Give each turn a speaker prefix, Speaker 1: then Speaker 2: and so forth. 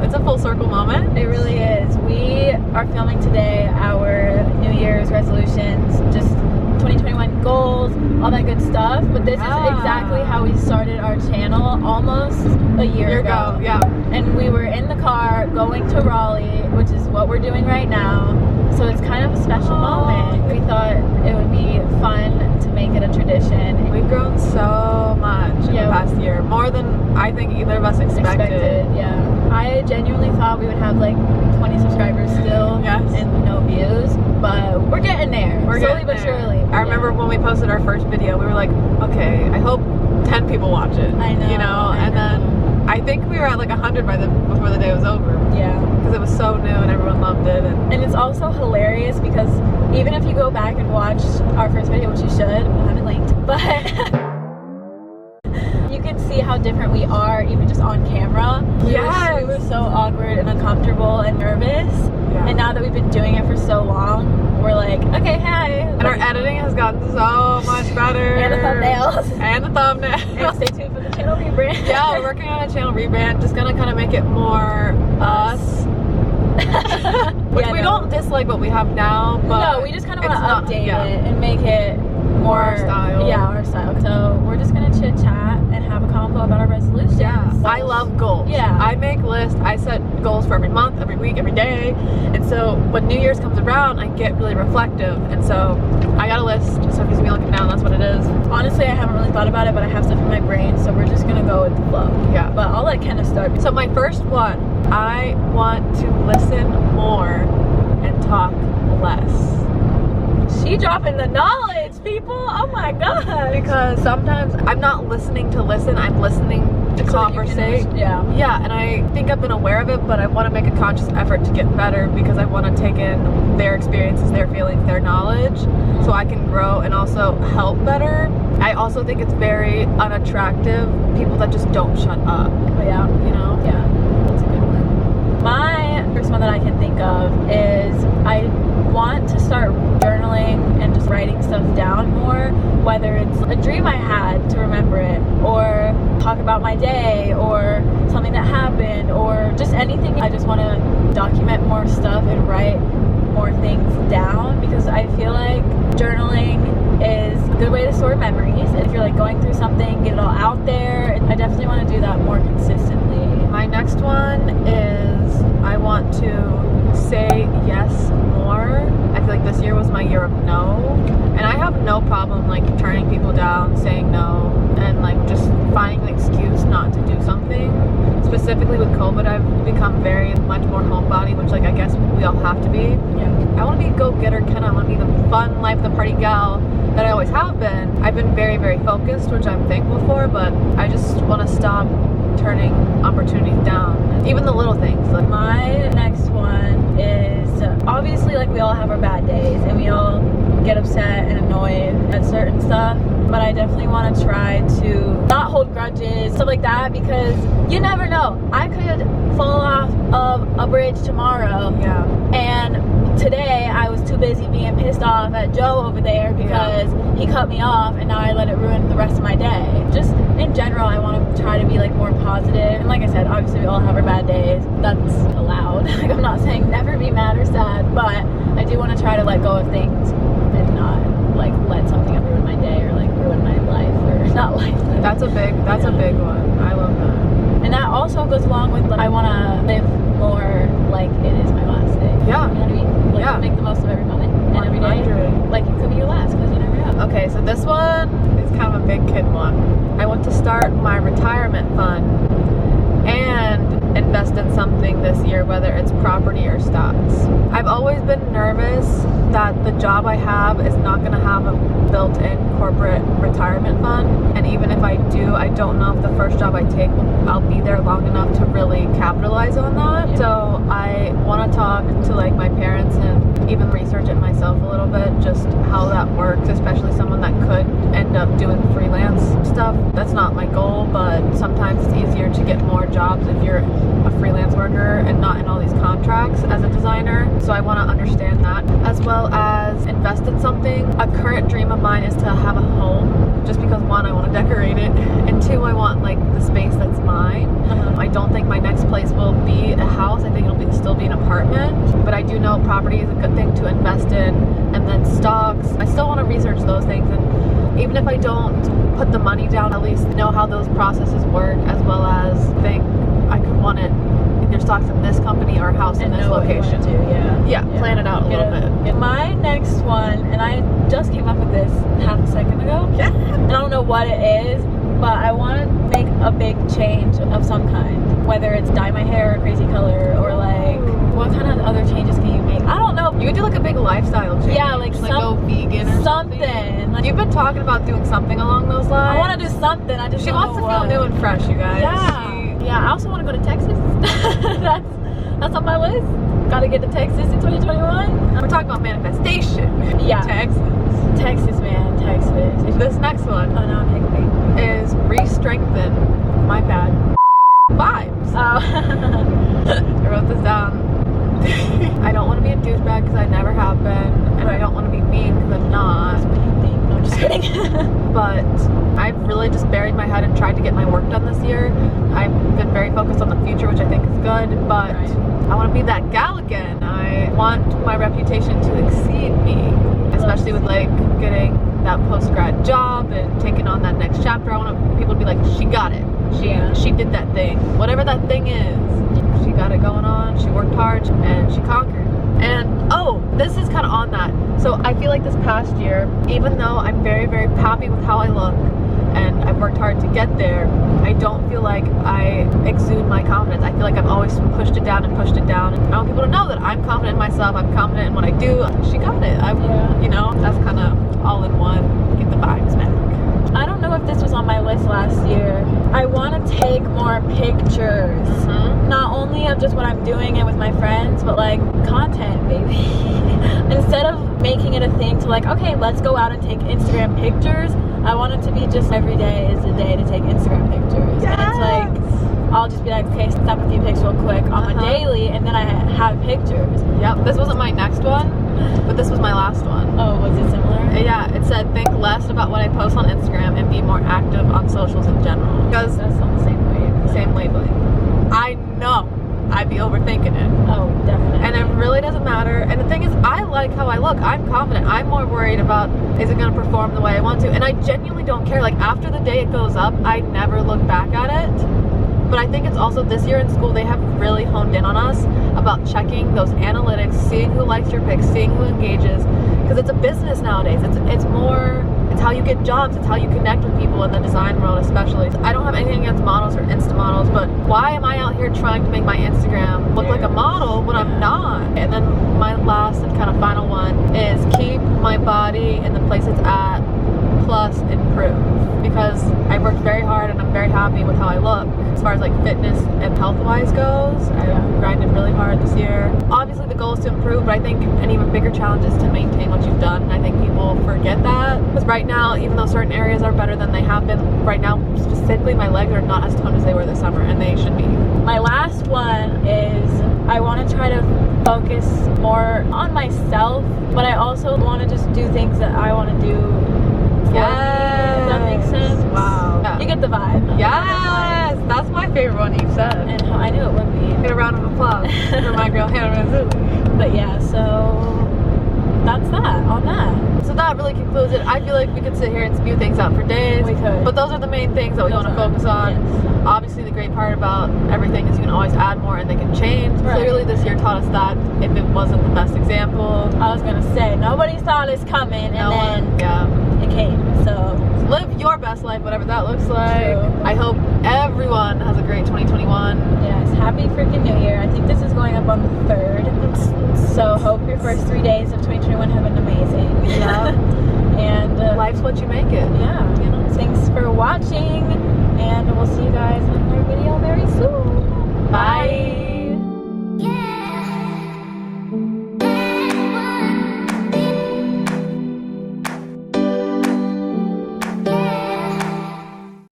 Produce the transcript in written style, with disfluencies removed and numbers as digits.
Speaker 1: it's a full circle moment.
Speaker 2: It really is. We are filming today our New Year's resolutions, just 2021 goals, all that good stuff. But this is exactly how we started our channel almost a year ago.
Speaker 1: Yeah.
Speaker 2: And we were in the car going to Raleigh, which is what we're doing right now. So it's kind of a special moment. We thought it would be fun to make it a tradition.
Speaker 1: We've grown so much in the past year, more than I think either of us expected.
Speaker 2: Yeah. I genuinely thought we would have like 20 subscribers still and no views, but we're getting there. Slowly but surely.
Speaker 1: I remember when we posted our first video, we were like, okay, I hope 10 people watch it.
Speaker 2: I know.
Speaker 1: You know, and then I think we were at like 100 before the day was over.
Speaker 2: Yeah. Because
Speaker 1: it was so new and everyone loved it.
Speaker 2: And it's also hilarious because even if you go back and watch our first video, which you should, we'll have it linked, but you can see how different we are even just on camera. We were so awkward and uncomfortable and nervous. Yeah. And now that we've been doing it for so long, we're like, okay, hi.
Speaker 1: And our editing has gotten so much better.
Speaker 2: And the thumbnails.
Speaker 1: And the thumbnails.
Speaker 2: And stay tuned for the channel rebrand.
Speaker 1: Yeah, we're working on a channel rebrand. Just gonna kind of make it more us. Which we don't dislike what we have now, but
Speaker 2: no, we just kind of want to update it and make it more
Speaker 1: our style.
Speaker 2: Yeah, our style. So we're just gonna chit chat and have a convo about our resolutions.
Speaker 1: Yeah, I love goals.
Speaker 2: Yeah,
Speaker 1: I make lists. I set goals for every month, every week, every day. And so when New Year's comes around, I get really reflective. And so I got a list. So if you see me looking down, that's what it is.
Speaker 2: Honestly, I haven't really thought about it, but I have stuff in my brain, so we're just gonna go with the flow.
Speaker 1: Yeah.
Speaker 2: But I'll let Kenna start.
Speaker 1: So my first one, I want to listen more and talk less.
Speaker 2: She dropping the knowledge, people. Oh my god.
Speaker 1: Because sometimes I'm not listening to listen, I'm listening to conversate. Yeah, and I think I've been aware of it, but I want to make a conscious effort to get better because I want to take in their experiences, their feelings, their knowledge, so I can grow and also help better. I also think it's very unattractive, people that just don't shut up.
Speaker 2: Yeah.
Speaker 1: You know?
Speaker 2: Yeah, that's a good one. My first one that I can think of is I want to start journaling and just writing stuff down more, whether it's a dream I had to remember it, or talk about my day, or something that happened, or just anything. I just want to document more stuff and write more things down because I feel like journaling is a good way to store memories. If you're like going through something, get it all out there. I definitely want to do that more consistently.
Speaker 1: My next one is I want to say yes more. I feel like this year was my year of no, and I have no problem like turning people down, saying no, and like just finding an excuse not to do something. Specifically with COVID, I've become very much more homebody, which like I guess we all have to be.
Speaker 2: Yeah.
Speaker 1: I want to be a go-getter, kind of want to be the fun life, the party gal that I always have been. I've been very, very focused, which I'm thankful for, but I just want to stop turning opportunities down, even the little things.
Speaker 2: Like my next one is obviously like we all have our bad days and we all get upset and annoyed at certain stuff, but I definitely want to try to not hold grudges, stuff like that, because you never know. I could fall off of a bridge tomorrow, and today I was too busy being pissed off at Joe over there because he cut me off, and now I let it ruin the rest of my day. Just in general, I want to try to be like more positive, and like I said, obviously we all have our bad days. That's allowed. Like I'm not saying never be mad or sad, but I do want to try to let go of things and not like let something ruin my day or like ruin my life or not life.
Speaker 1: That's a big one. I love that.
Speaker 2: And that also goes along with like I want to live more like it is my last day.
Speaker 1: Yeah.
Speaker 2: You know what I mean? Like make the most of every moment and every day. Like it could be your last because you never know.
Speaker 1: Okay, so this one is kind of a big kid one. I want to start my retirement fund and invest in something this year, whether it's property or stocks. I've always been nervous that the job I have is not going to have a built-in corporate retirement fund, and even if I do, I don't know if the first job I take I'll be there long enough to really capitalize on that. So I want to talk to like my parents and even research it myself a little bit, just how that works, especially someone that could end up doing freelance stuff. That's not my goal, but sometimes it's easier to get more jobs if you're a freelance worker and not in all these contracts as a designer. So I want to understand that, as well as invest in something. A current dream of mine is to have a home, just because one, I want to decorate it, and two, I want like the space that's mine. I don't think my next place will be a house. I think it'll still be an apartment, but I do know property is a good thing to invest in, and then stocks. I still want to research those things, and even if I don't put the money down, at least know how those processes work, as well as think I could want it either stocks in this company or a house in this location. Yeah, plan it out a little bit.
Speaker 2: My next one, and I just came up with this half a second ago. Yeah. And I don't know what it is, but I want to make a big change of some kind. Whether it's dye my hair a crazy color, or like, what kind of other changes can you make? I don't know.
Speaker 1: You could do like a big lifestyle change.
Speaker 2: Yeah, like
Speaker 1: go vegan or
Speaker 2: something. Like,
Speaker 1: you've been talking about doing something along those lines.
Speaker 2: I want to do something. I just
Speaker 1: She wants to feel new and fresh, you guys.
Speaker 2: Yeah, I also want to go to Texas. That's on my list. Gotta get to Texas in 2021.
Speaker 1: We're talking about manifestation.
Speaker 2: Yeah.
Speaker 1: Texas,
Speaker 2: man. Texas.
Speaker 1: This next one is re-strengthen my bad vibes.
Speaker 2: Oh.
Speaker 1: I wrote this down. I don't want to be a douchebag because I never have been, and I don't want to be mean because I'm not.
Speaker 2: No, I'm just kidding.
Speaker 1: But I've really just buried my head and tried to get my work done this year. I've been very focused on the future, which I think is good, but I want to be that gal again. I want my reputation to exceed me, especially with like getting that post-grad job and taking on that next chapter. I want people to be like, she got it. She did that thing. Whatever that thing is, she got it going on. She worked hard and she conquered. And this is kind of on that. So I feel like this past year, even though I'm very, very happy with how I look and I've worked hard to get there, I don't feel like I exude my confidence. I feel like I've always pushed it down and pushed it down. And I want people to know that I'm confident in myself. I'm confident in what I do. She got it. You know, that's kind of all in one. Get the vibes back.
Speaker 2: I don't know if this was on my list last year. I want to take more pictures. Not only of just what I'm doing and with my friends, but like content, baby. Instead of making it a thing to like, okay, let's go out and take Instagram pictures, I want it to be just every day is a day to take Instagram pictures.
Speaker 1: Yes.
Speaker 2: And it's like, I'll just be like, okay, snap a few pics real quick on my daily, and then I have pictures.
Speaker 1: Yep, this wasn't my next one, but this was my last one.
Speaker 2: Oh, was it similar?
Speaker 1: Yeah, it said think less about what I post on Instagram and be more active on socials in general. Because
Speaker 2: that's on the same wave.
Speaker 1: Same labeling. I know I'd be overthinking it.
Speaker 2: Oh, definitely.
Speaker 1: And it really doesn't matter. And the thing is, I like how I look. I'm confident. I'm more worried about, is it going to perform the way I want to? And I genuinely don't care. Like, after the day it goes up, I never look back at it. But I think it's also this year in school, they have really honed in on us about checking those analytics, seeing who likes your pics, seeing who engages. Because it's a business nowadays. It's more, it's how you get jobs. It's how you connect with people in the design world especially. I don't have anything against models or Insta models, but why am I out here trying to make my Instagram look like a model when I'm not? And then my last and kind of final one is keep my body in the place it's at, plus improve. Because I worked very hard and I'm very happy with how I look. As far as like fitness and health-wise goes, I've grinded really hard this year. Obviously the goal is to improve, but I think an even bigger challenge is to maintain what you've done. And I think people forget that. Because right now, even though certain areas are better than they have been, right now, specifically my legs are not as toned as they were this summer, and they should be.
Speaker 2: My last one is I want to try to focus more on myself, but I also want to just do things that I want to do for me, if that makes sense.
Speaker 1: Wow. Yeah.
Speaker 2: You get the vibe.
Speaker 1: Yes, that's my favorite one you've said.
Speaker 2: And I knew it would be.
Speaker 1: Get a round of applause for my girl Hannah Mazzulli.
Speaker 2: But yeah, so that's that on that.
Speaker 1: So that really concludes it. I feel like we could sit here and spew things out for days.
Speaker 2: We could.
Speaker 1: But those are the main things that we want to focus on. Yes. Obviously, the great part about everything is you can always add more and they can change. Right. Clearly, this year taught us that. If it wasn't the best example,
Speaker 2: I was gonna say nobody saw this coming, and then it came. So
Speaker 1: live your best life, whatever that looks like.
Speaker 2: True.
Speaker 1: I hope everyone has a great 2021.
Speaker 2: Yes, happy freaking New Year. I think this is going up on the 3rd. So hope your first 3 days of 2021 have been amazing.
Speaker 1: Yeah.
Speaker 2: And
Speaker 1: life's what you make it.
Speaker 2: Yeah.
Speaker 1: You know?
Speaker 2: Thanks for watching, and we'll see